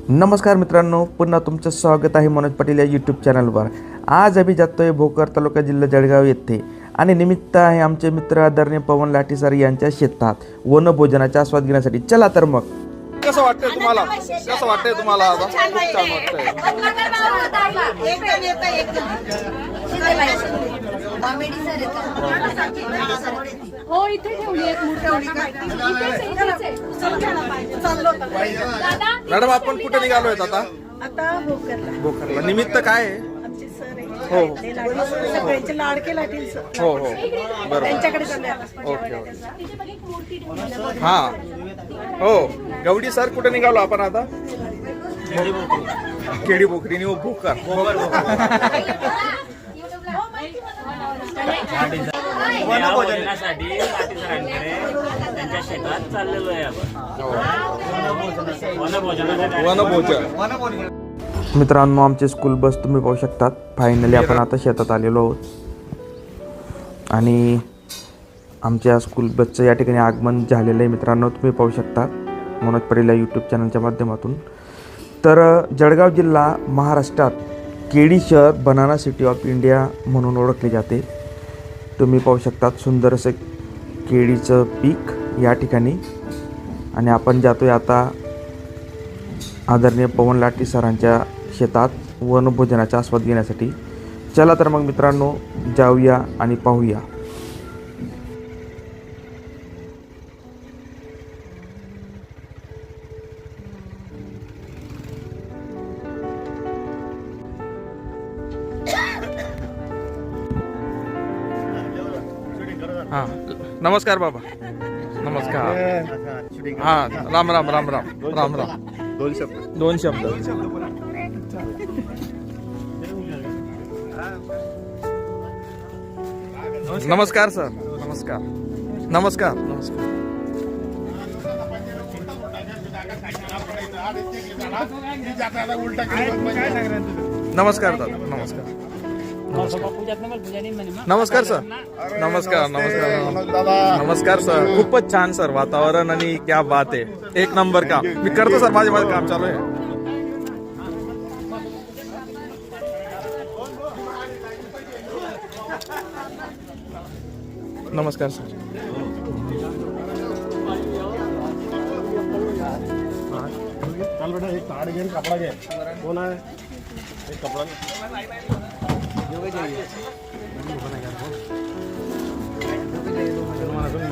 नमस्कार मित्रांनो, पुन्हा तुमचं स्वागत आहे मनोज पाटील या यूट्यूब चॅनलवर। आज आम्ही जातोय भोकर तालुका जिल्हा जळगाव येथे आणि निमित्त आहे आमचे मित्र आदरणीय पवन लाठी सर यांच्या शेतात वनभोजनाचा आस्वाद घेण्यासाठी। चला तर मग कसं वाटतंय तुम्हाला? कसं वाटतंय तुम्हाला? आता खूप छान वाटतंय। हो इथे ठेवली एक मूर्ती मॅडम आपण कुठे निघालोय आता? आता भोकरला। निमित्त काय आहे? आमचे सर हो आहे सगळ्यांचे लाडके लाटील सर हो हो बरोबर। त्यांच्याकडे चालले आता। ओके हा हो गवडी सर कुठे निघालो आपण आता? केडी बोकरी व भोकर। वनभोजनासाठी लाठी सरांकडे त्यांच्या शेतात चाललेलो आहे आपण वनभोजन। मित्रांनो, आमची स्कूल बस तुम्ही पाहू शकतात। फायनली आपण आता शेतात आलेलो आहोत आणि आमच्या स्कूल बसचं या ठिकाणी आगमन झालेलं आहे। मित्रांनो, तुम्ही पाहू शकता मनोज पाटील यूट्यूब चॅनलच्या माध्यमातून। तर जळगाव जिल्हा महाराष्ट्रात केडी शहर बनाना सिटी ऑफ इंडिया म्हणून ओळखले जाते। तुम्ही पाहू शकतात सुंदर असं केळीचं पीक या ठिकाणी आणि आपण जातोय आता आदरणीय पवन लाठी सरांच्या शेतात वनभोजनाचा आस्वाद घेण्यासाठी। चला तर मग मित्रांनो, जाऊया आणि पाहूया। हा नमस्कार बाबा। नमस्कार। हा राम राम राम राम राम राम। दोन शब्द नमस्कार सर। नमस्कार नमस्कार नमस्कार। नमस्कार दादा। नमस्कार नमस्कार सर। नमस्कार नमस्कार नमस्कार सर। खूपच छान सर वातावरण आणि क्या बात आहे, एक नंबर काम। मी करतो सर, माझे काम चालू आहे। नमस्कार सर। चल बेटा एक ताड़ घे कपड़ा घे। कोण आहे? एक कपड़ा